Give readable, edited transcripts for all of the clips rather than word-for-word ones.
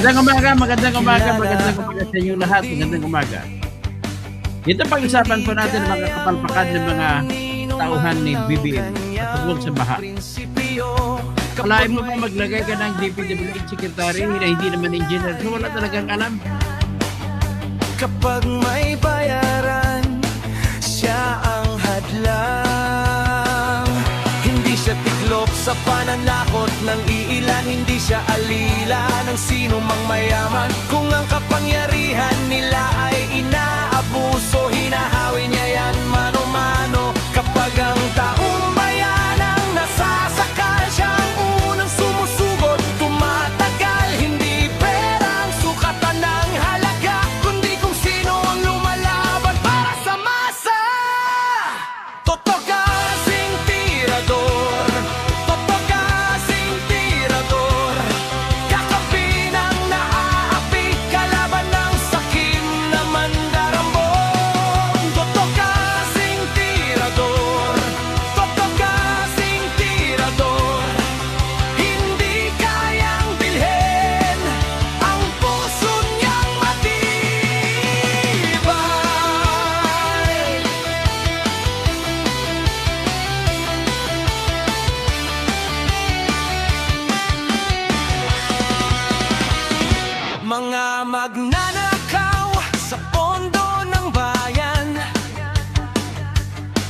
magandang umaga sa inyo lahat. Magandang umaga. Ito pag-usapan po natin ang mga kapalpakan ng mga tauhan ni BBM patungkol sa baha. Kalahin mo pa maglagay ka ng DPWH Secretary na hindi naman engineer, so wala talagang alam. Kapag may bayaran, siya ang hadlang. Hindi siya tiklop sa pananakot ng iilan, hindi siya alila ng sino mang mayaman. Kung ang kapangyarihan nila ay inaabuso, hinahawi niya yan mano-mano. Kapag ang taong bayan ang nasasakal, siya ang unang sumusugot, tumatagal. Hindi perang sukatan ng halaga, kundi kung sino ang lumalaban para sa masa. Toto kasing tirador, toto kasing tirador, kakampi ng naaapi, kalaban ng sakim na mandarambong. Toto kasing tirador, toto kasing tirador, hindi kayang bilhin ang puso niyang matibay. Mga magnanakaw sa pondo ng bayan,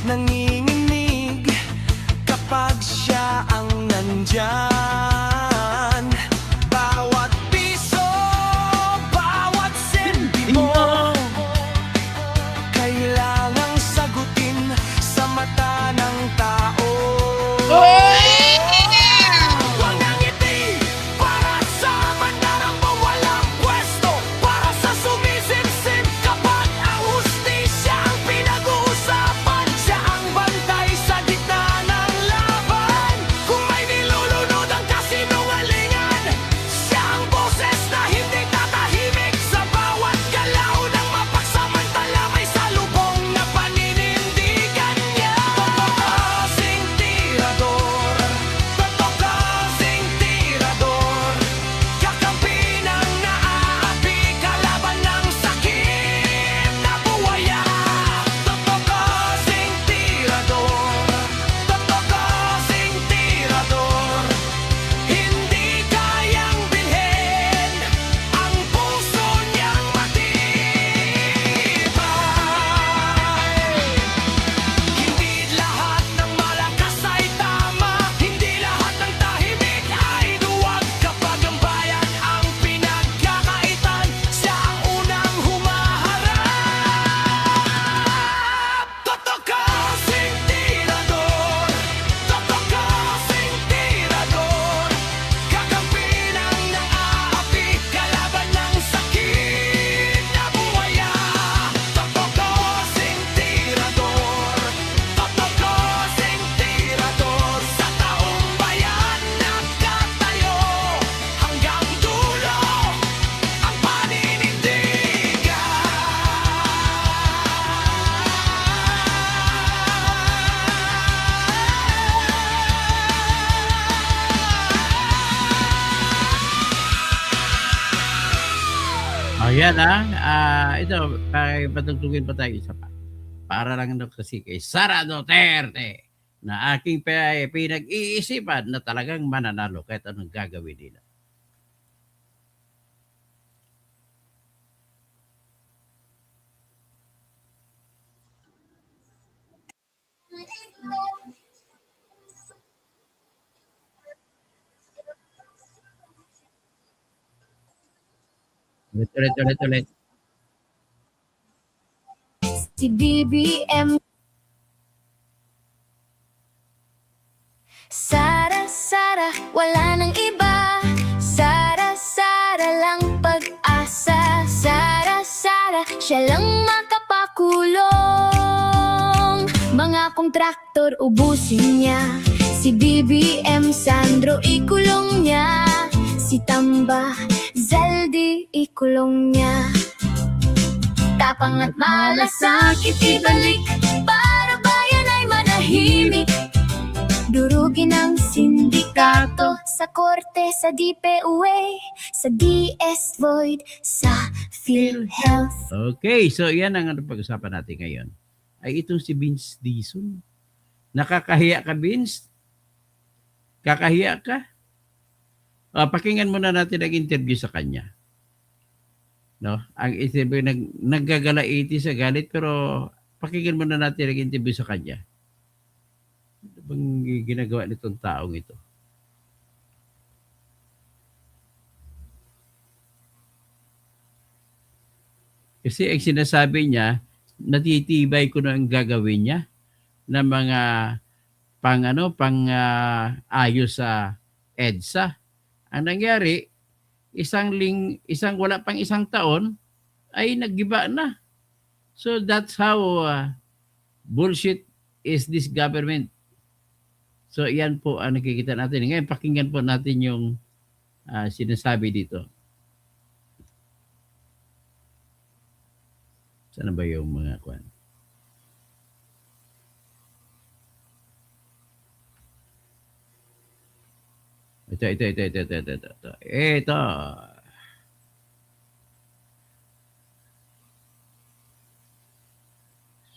nanginginig kapag siya ang nandyan. Bawat piso, bawat sentimo, kailangang sagutin sa mata ng tao. Huwag nang ngiti para sa mandarambong walang pwesto, para sa sumisip-sip kapag ang hustisya ang pinag-uusapan. Siya ang bantay sa gitna ng laban. Kung may nilulunod ang kasinungalingan, siya ang boses na hindi tatahimik. Sa bawat galaw ng mapagsamantala, may salubong na paninindigan niya. Toto kasing tirador, toto kasing tirador, kakampi ng naaapi, kalaban ng sakim na buwaya. Toto kasing tirador, toto kasing tirador, hindi kayang bilhin ang puso niyang matibay. Hindi lahat ng malakas ay tama, hindi lahat ng tahimik ay duwag. Kapag ang bayan ang pinagkakaitan, siya ang unang humaharap. Toto kasing tirador, toto kasing tirador, kakampi ng naaapi, kalaban ng sakim na buwaya. Toto kasing tirador, toto kasing tirador, sa taong bayan nagkatayo, hanggang dulo ang paninindigan. Ayan ito, patugtugin pa tayo isa pa. Para lang kasi kay Sara Duterte na aking pinag-iisipan na talagang mananalo kahit anong gagawin nila. Ulit. Si BBM. Sara, wala nang iba. Sara lang pag-asa. Sara, siya lang makapakulong. Mga kontraktor ubusin niya. Si BBM Sandro ikulong niya. Si Tamba Zaldi ikulong niya. Tapang at malasakit ibalik, para bayan ay manahimik. durugin ang sindikato. Sa korte, sa DPUA, sa DS Void, sa PhilHealth. Okay, so yan ang ano pag-usapan natin ngayon. Ay itong si Vince Dizon. Nakakahiya ka, Vince? Kakahiya ka? Pakinggan muna natin ang interview sa kanya. No? Ang interview, naggagalaiti sa galit, pero pakinggan muna natin ang interview sa kanya. Ano bang ginagawa nitong taong ito? Kasi ang sinasabi niya, natitibay ko na ang gagawin niya na mga ayos sa EDSA. Ang nangyari, isang wala pang isang taon ay naggiba na. So that's how bullshit is this government. So yan po ang nakikita natin. Ngayon pakinggan po natin yung sinasabi dito. Sana ba yung mga kwan? Ito.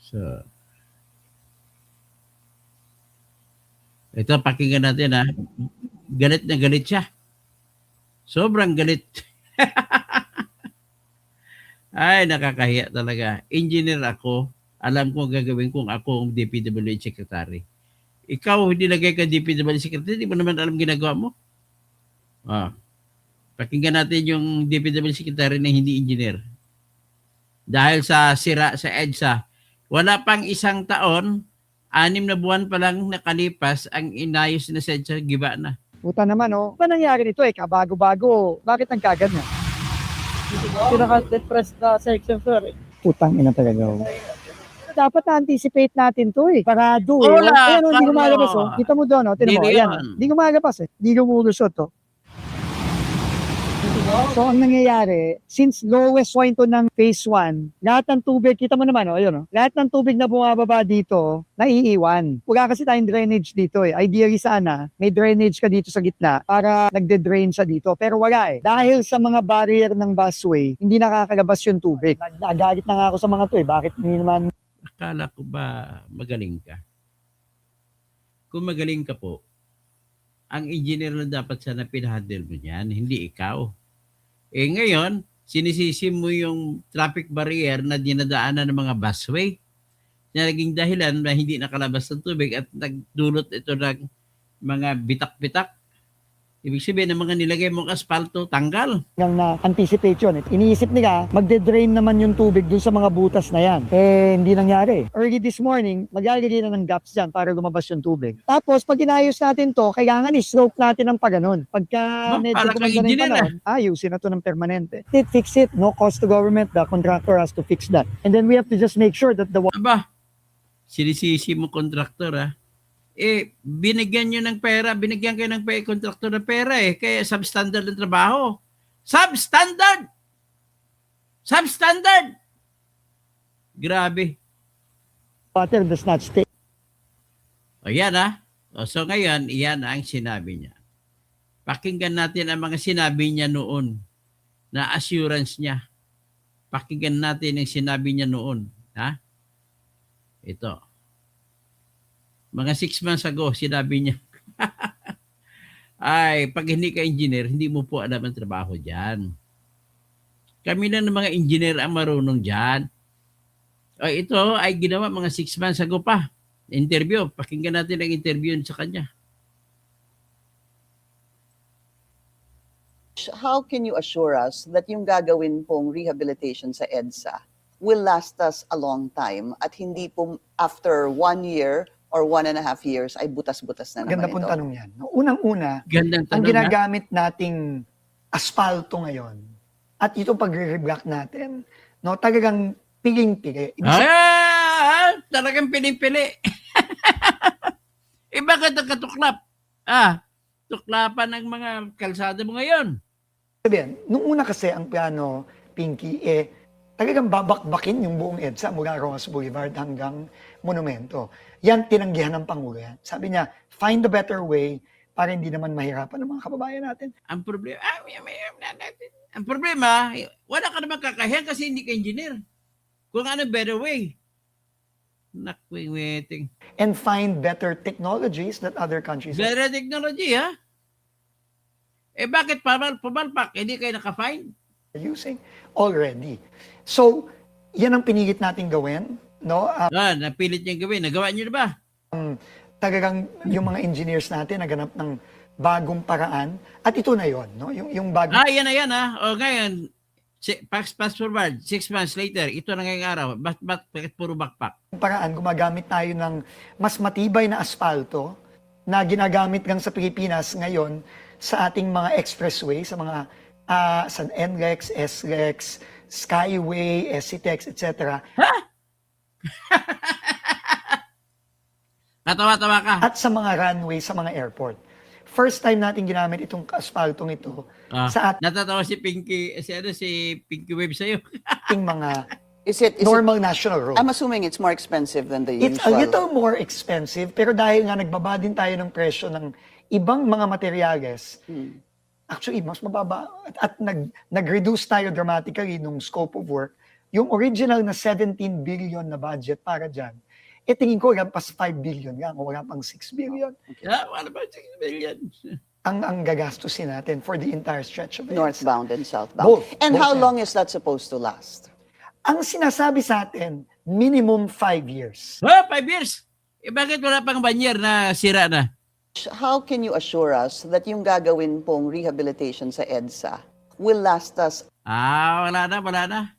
So, ito, pakinggan natin ha. Galit na galit siya. Sobrang galit. Ay, nakakahiya talaga. Engineer ako. Alam ko ang gagawin kung ako ang DPWH Secretary. Ikaw, hindi lagay ka DPWH Secretary, hindi mo naman alam ginagawa mo. Pakinggan natin yung DPWH Secretary na hindi engineer. Dahil sa sira sa EDSA, wala pang isang taon, 6 na buwan pa lang nakalipas, ang inayos na sa EDSA, giba na. Puta naman, oh. Ano nangyari nito eh? Kabago-bago. Bakit ang kaganyan? Pinaka-depressed na section, sir. Putang ina talaga, oh. Dapat na-anticipate natin to eh. Parado eh. Wala, Ayan, oh, hindi Carlo. gumalabas, oh. Kita mo doon, oh. Tinan mo, Hindi ayan. yun. Hindi gumalabas eh. Hindi gumulusot, oh. So, ang nangyayari, since lowest point to ng phase 1, lahat ng tubig, kita mo naman, oh, ayun, oh. Lahat ng tubig na bumababa dito, naiiwan. Wala kasi tayong drainage dito eh. Ideally sana, may drainage ka dito sa gitna para nagde-drain siya dito. Pero wala eh. Dahil sa mga barrier ng busway, hindi nakakalabas yung tubig. Nagalit na nga ako sa mga to eh. Bakit hindi naman Akala ko ba magaling ka? Kung magaling ka po, ang engineer na dapat sana pinahandle mo niyan, hindi ikaw. Eh ngayon, sinisisi mo yung traffic barrier na dinadaanan ng mga busway na naging dahilan na hindi nakalabas ng tubig at nagdulot ito ng mga bitak-bitak. Ibig sabihin ng mga nilagay mong asfalto, tanggal. nang na-anticipate yun? Iniisip nila, magde-drain naman yung tubig dun sa mga butas na yan. Eh, hindi nangyari. Early this morning, maglalagay na ng gaps dyan para lumabas yung tubig. Tapos, pag inayos natin to, kailangan i-slope natin ng paganon. Pagka medyo para kang gumanda na yung engineer, panahon, ayusin na to ng permanente. Fix it, no cost to government, the contractor has to fix that. And then we have to just make sure that the Aba, sinisisi mo kontraktor ha. Eh, binigyan nyo ng pera, binigyan kayo ng kontraktor ng pera eh. Kaya substandard ng trabaho. Substandard! Substandard! Grabe. water does not stay. O yan ha. O, so ngayon, yan ang sinabi niya. Pakinggan natin ang mga sinabi niya noon na assurance niya. Pakinggan natin ang sinabi niya noon. Ha? Ito. Mga 6 months ago, sinabi niya, ay, pag hindi ka engineer, hindi mo po alam ang trabaho dyan. Kami na ng mga engineer ang marunong dyan. O, ito ay ginawa mga 6 months ago pa. Interview. Pakinggan natin ang interview sa kanya. How can you assure us that yung gagawin pong rehabilitation sa EDSA will last us a long time at hindi po after 1 year or 1.5 years ay butas-butas na Ganda naman pong ito? tanong yan. Unang-una, Gandang ang tanong ha? ginagamit nating aspalto ngayon at itong pagre-reblock natin, no, talagang piling-pili. Talagang pinipili. Iba ka katuklap. Tuklapan ng mga kalsada mo ngayon. Sabihin, nung una kasi ang plano, Pinky, talagang babakbakin yung buong EDSA mula Rojas Boulevard hanggang Monumento. Yan, tinanggihan ng Pangulo yan. Sabi niya, find a better way para hindi naman mahirapan ng mga kababayan natin. Ang problema, wala ka naman kakahiyan kasi hindi ka engineer. Kung ano better way. Nakwing-weting. And find better technologies that other countries have Better technology, ha? Bakit pumalpak? Hindi kayo naka-find? using already. So, yan ang pinilit natin gawin. No? Napilit niyang gawin. Nagawa niyo na ba? Talagang yung mga engineers natin naganap ng bagong paraan. At ito na yon, no? Yung bagong Yan na yan, ha? O ngayon, fast forward, 6 months later, ito na ngayong araw. Bakit puro backpack? paraan, gumagamit tayo ng mas matibay na asfalto na ginagamit lang sa Pilipinas ngayon sa ating mga expressway, sa mga sa NLEX, SLEX, Skyway, SCTEX, etc. Katawa-tawa ka. At sa mga runway, sa mga airport. First time natin ginamit itong asfaltong ito sa Natatawa si Pinky Wave sa'yo. ating mga Is it normal national roads. I'm assuming it's more expensive than the It's a usual. little more expensive, pero dahil nga nagbaba din tayo ng presyo ng ibang mga materyales, actually, mas mababa. At nag-reduce tayo dramatically nung scope of work. Yung original na 17 billion na budget para dyan, tingin ko lampas 5 billion lang, o wala pang 6 billion. Wala ba 6 million? Ang gagastusin natin for the entire stretch of it. Northbound and southbound. Both. And Both how ends. long is that supposed to last? Ang sinasabi sa atin, minimum 5 years. 5 years? Bakit wala pang 1 year na sira na? How can you assure us that yung gagawin pong rehabilitation sa EDSA will last us? Wala na.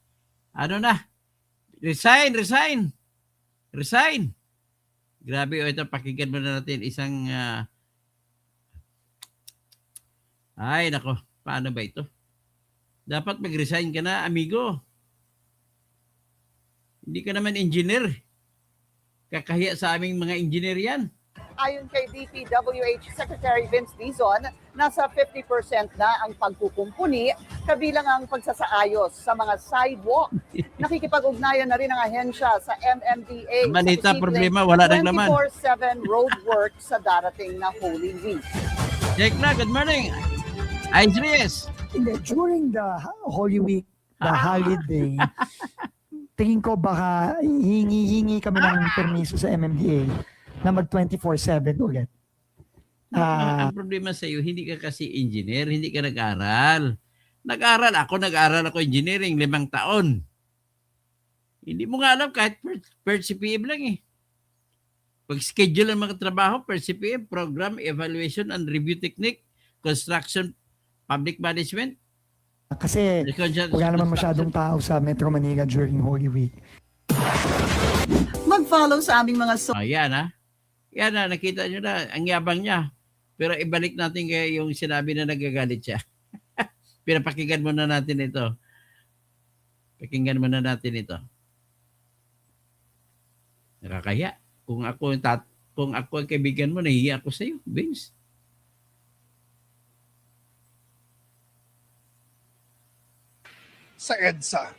Ano na? Resign. Grabe, ito, pakinggan mo na natin isang... Ay, nako, paano ba ito? Dapat mag-resign ka na, amigo. Hindi ka naman engineer. Kakahiya sa aming mga engineer yan. Ayon kay DPWH Secretary Vince Dizon, nasa 50% na ang pagkukumpuni, kabilang ang pagsasaayos sa mga sidewalk. Nakikipag-ugnayan na rin ang ahensya sa MMDA. Ang balita, sa problema, wala nang laman. 24/7 road work sa darating na Holy Week. Check na, good morning. Ice Reyes. During the Holy Week, the holiday, tingin ko baka hingi kami ng permiso sa MMDA na mag 24/7 ulit. Ang problema sa iyo, hindi ka kasi engineer, hindi ka nag-aral. Nag-aral ako engineering 5 taon. Hindi mo nga alam kahit per CPM lang eh. Pag schedule ang mga trabaho, per CPM, Program, Evaluation and Review Technique, Construction, Public Management. Kasi wala naman masyadong tao sa Metro Manila during Holy Week. Mag-follow sa aming mga Yan ha. Yan na, nakita nyo na, ang yabang niya. Pero ibalik natin kaya yung sinabi na nagagalit siya. Pinapakinggan muna natin ito. Pakinggan muna natin ito. Nakakaya. Kung ako ang kaibigan mo, nahihiya ako sa'yo, Vince. Sa EDSA.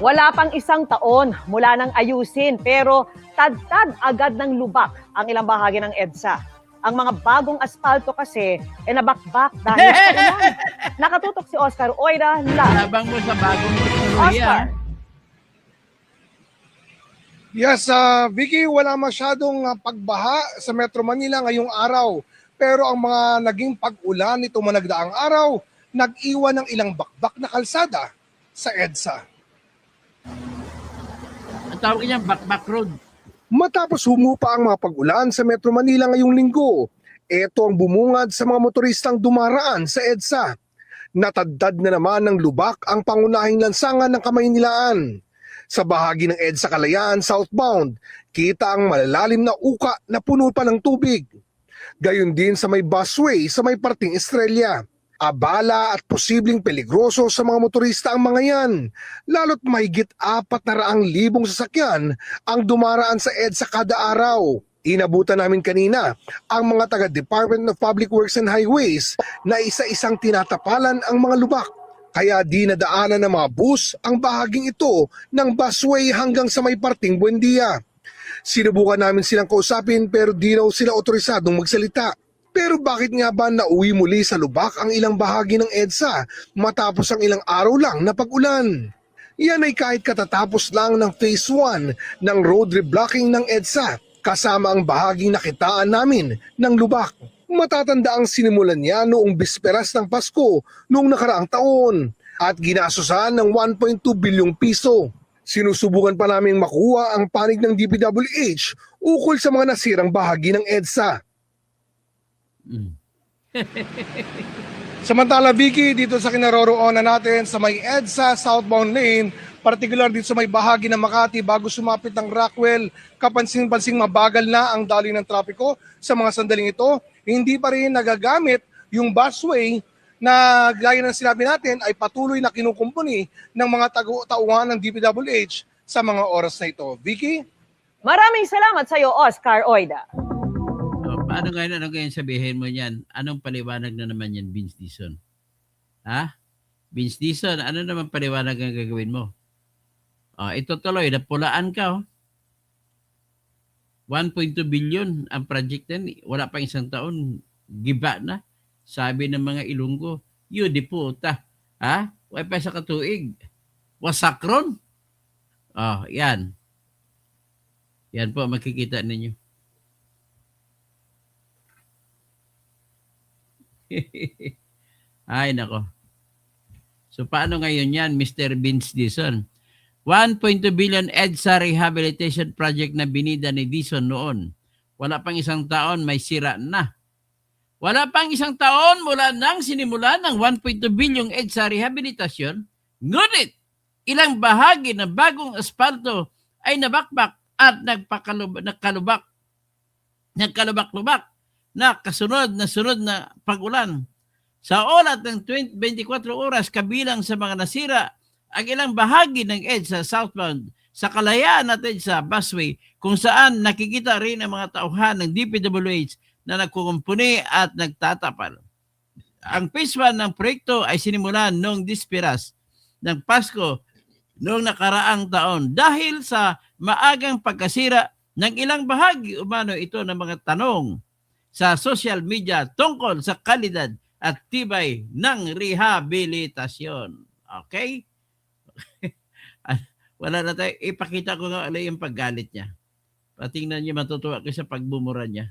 Wala pang 1 taon mula nang ayusin pero tad-tad agad ng lubak ang ilang bahagi ng EDSA. Ang mga bagong asfalto kasi nabakbak dahil sa ulan. Nakatutok si Oscar Oida live. Labang mo sa bagong teknolohiya. Oscar. Yes, Vicky, wala masyadong pagbaha sa Metro Manila ngayong araw. Pero ang mga naging pag-ulan nito managdaang araw, nag-iwan ng ilang bakbak na kalsada sa EDSA. Ang tawag niya, Backback Road. Matapos humupa ang mga pag-ulan sa Metro Manila ngayong linggo, ito ang bumungad sa mga motoristang dumaraan sa EDSA. Natadtad na naman ng lubak ang pangunahing lansangan ng Kamaynilaan. Sa bahagi ng EDSA Kalayaan southbound, kita ang malalalim na uka na puno pa ng tubig. Gayon din sa may busway sa may parting Estrella. Abala at posibleng peligroso sa mga motorista ang mga yan, lalo't mahigit 400,000 sasakyan ang dumaraan sa EDSA kada araw. Inabutan namin kanina ang mga taga Department of Public Works and Highways na isa-isang tinatapalan ang mga lubak. kaya di nadaanan ng mga bus ang bahaging ito ng busway hanggang sa may parting Buendia. Sinubukan namin silang kausapin pero di raw sila otorisadong magsalita. Pero bakit nga ba nauwi muli sa lubak ang ilang bahagi ng EDSA matapos ang ilang araw lang na pag-ulan? Yan ay kahit katatapos lang ng Phase 1 ng road reblocking ng EDSA kasama ang bahaging nakitaan namin ng lubak. Matatanda ang sinimulan niya noong bisperas ng Pasko noong nakaraang taon at ginasusan ng 1.2 bilyong piso. Sinusubukan pa naming makuha ang panig ng DPWH ukol sa mga nasirang bahagi ng EDSA. Samantala, Vicky, dito sa kinaroroonan natin sa may EDSA southbound lane, partikular dito sa may bahagi ng Makati bago sumapit ng Rockwell, kapansin-pansing mabagal na ang daloy ng trapiko sa mga sandaling ito. Hindi pa rin nagagamit yung busway na gaya ng sinabi natin ay patuloy na kinukumpuni ng mga tauhan ng DPWH sa mga oras na ito. Vicky? Maraming salamat sa iyo, Oscar Oida. Paano ngayon sabihin mo yan? Anong paliwanag na naman yan, Vince Dizon? Ha? Vince Dizon, ano naman paliwanag ang gagawin mo? Ito tuloy, napulaan ka. 1.2 billion ang project yan. Wala pang isang taon, giba na. Sabi ng mga Ilonggo, yun di puta. Ha? Wala pa sa katuig. Wasakron. Yan. Yan po, makikita ninyo. Ay, nako. So, paano ngayon yan, Mr. Vince Dizon? 1.2 billion EDSA rehabilitation project na binida ni Dizon noon. Wala pang isang taon, may sira na. Wala pang isang taon mula nang sinimulan ng 1.2 bilyong EDSA rehabilitasyon, ngunit ilang bahagi ng bagong asfalto ay nabakbak at nagkalubak na kasunod na pag-ulan. Sa oras ng 24 oras kabilang sa mga nasira ang ilang bahagi ng EDSA southbound sa kalayaan natin sa busway kung saan nakikita rin ang mga tauhan ng DPWH na nagkukumpuni at nagtatapal. Ang phase 1 ng proyekto ay sinimulan noong disperas ng Pasko noong nakaraang taon dahil sa maagang pagkasira ng ilang bahagi umano ito ng mga tanong sa social media tungkol sa kalidad at tibay ng rehabilitasyon. Okay? Wala na tayo. Ipakita ko nga yung paggalit niya. Patingnan niyo, matutuwa ko sa pagbumura niya.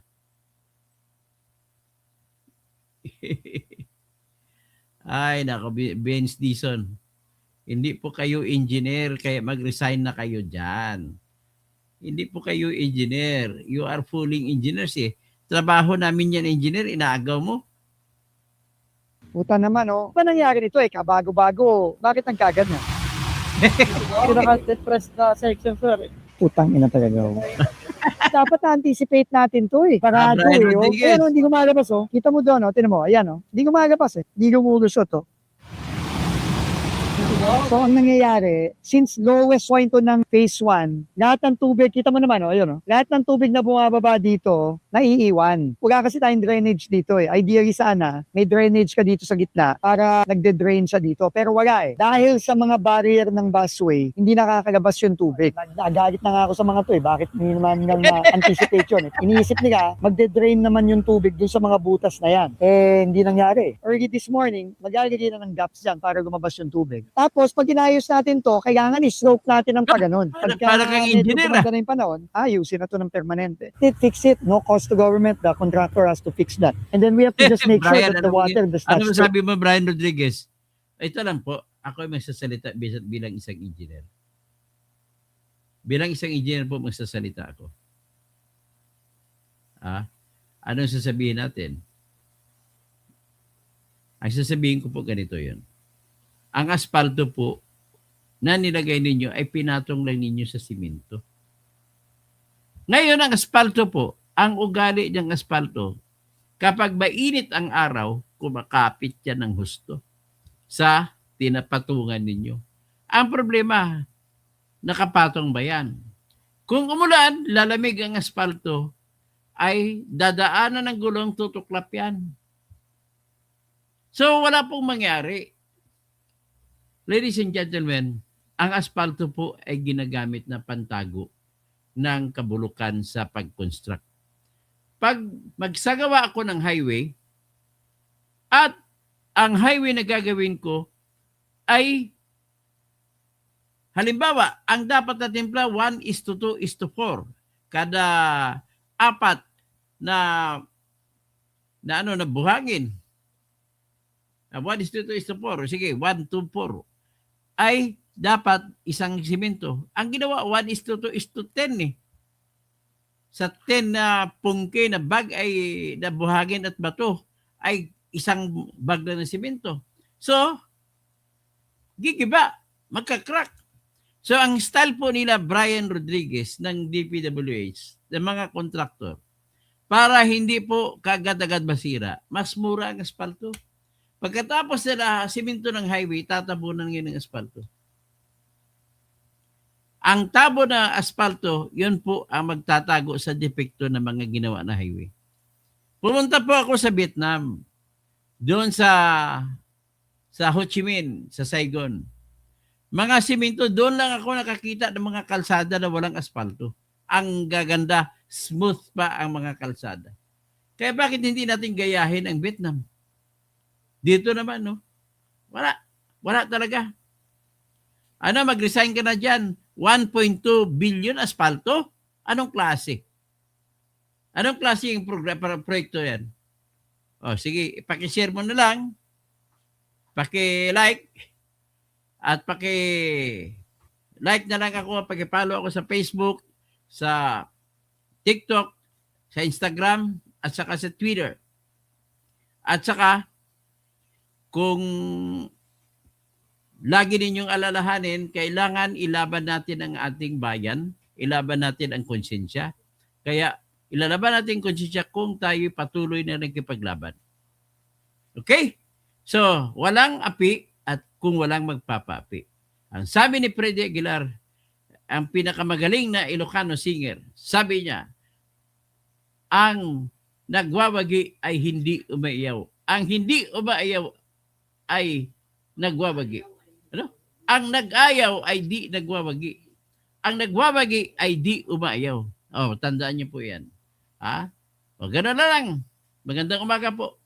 Ay, nako, Vince Dizon. Hindi po kayo engineer, kaya mag-resign na kayo dyan. Hindi po kayo engineer. You are fooling engineers eh. Trabaho namin yan, engineer, inaagaw mo. Puta naman, oh. Ano nangyari nito eh? Kabago-bago. Bakit ang kagad na? Pinaka-depressed na section, sir. Putang ina talaga. Dapat na-anticipate natin to eh. Parado Brian eh. Oh. Rodriguez. Ayan, oh, hindi gumalabas oh. Kita mo doon, oh. Tinan mo. Ayan, oh. Hindi gumalabas eh. Hindi gumulusot, oh. So, ang nangyayari, since lowest point to ng phase 1, lahat ng tubig, kita mo naman, oh, ayun, oh, lahat ng tubig na bumababa dito, naiiwan. Wala kasi tayong drainage dito eh. Ideally sana, may drainage ka dito sa gitna para nagde-drain siya dito. Pero wala eh. Dahil sa mga barrier ng busway, hindi nakakalabas yung tubig. Nagalit na nga ako sa mga to eh. Bakit hindi naman nang anticipate yun eh. Iniisip nila, magde-drain naman yung tubig dun sa mga butas na yan. Eh, hindi nangyari. Early this morning, maglalagay na ng gaps dyan para lumabas yung tubig. Tapos, pag inayos natin to, kailangan i-stroke natin ng paganon. Para kang engineer, na yung panahon, ayusin na to ng permanente. Fix it, no cost to government, the contractor has to fix that. And then we have to just make sure Brian, that the water does not ano stop. sabi mo, Brian Rodriguez? Ito lang po, ako ay magsasalita bilang isang engineer. Bilang isang engineer po, magsasalita ako. Anong sasabihin natin? Ang sasabihin ko po ganito yun. Ang asfalto po na nilagay ninyo ay pinatong lang ninyo sa simento. Ngayon ang asfalto po, ang ugali ng asfalto, kapag mainit ang araw, kumakapit yan ng husto sa tinapatungan ninyo. Ang problema, nakapatong ba yan? Kung umulan, lalamig ang asfalto, ay dadaanan ng gulong tutuklap yan. So wala pong mangyari. ladies and gentlemen, ang asfalto po ay ginagamit na pantago ng kabulukan sa pag-construct. Pag magsagawa ako ng highway at ang highway na gagawin ko ay halimbawa, ang dapat na timpla 1:2:4. Kada 4 na buhangin. 1:2:4. Sige, 1:2:4 ay dapat isang simento. Ang ginawa 1:2:10 eh. Sa 10 na pungke na bag ay na buhangin at bato ay isang bag na ng simento. So, gigiba, magka-crack. So, ang style po nila Brian Rodriguez ng DPWH, ng mga kontraktor, para hindi po kagad-agad masira, mas mura ang asfalto. Pagkatapos nila simento ng highway, tatabunan ngayon ng asfalto. Ang tabo na asfalto, yun po ang magtatago sa depekto ng mga ginawa na highway. Pumunta po ako sa Vietnam, doon sa Ho Chi Minh, sa Saigon. Mga simento, doon lang ako nakakita ng mga kalsada na walang asfalto. Ang gaganda, smooth pa ang mga kalsada. Kaya bakit hindi natin gayahin ang Vietnam? Dito naman, no? Wala talaga. Ano, mag-resign ka na dyan. 1.2 billion asfalto? Anong klase? Anong klase yung proyekto yan? O, sige, paki-share mo na lang. Paki-like. At paki-like na lang ako. Paki-follow ako sa Facebook, sa TikTok, sa Instagram, at saka sa Twitter. At saka, kung lagi ninyong alalahanin, kailangan ilaban natin ang ating bayan, ilaban natin ang konsensya. Kaya ilalaban natin ang konsensya kung tayo patuloy na nagkipaglaban. Okay? So, walang api at kung walang magpapaapi. Ang sabi ni Freddy Aguilar, ang pinakamagaling na Ilocano singer, sabi niya, ang nagwawagi ay hindi umaiyaw. Ang hindi umaiyaw ay nagwawagi. Ano? Ang nag-ayaw ay di nagwawagi. Ang nagwawagi ay di umaayaw. Oh, tandaan niyo po yan. Ha? O, gano'n na lang. Magandang umaga po.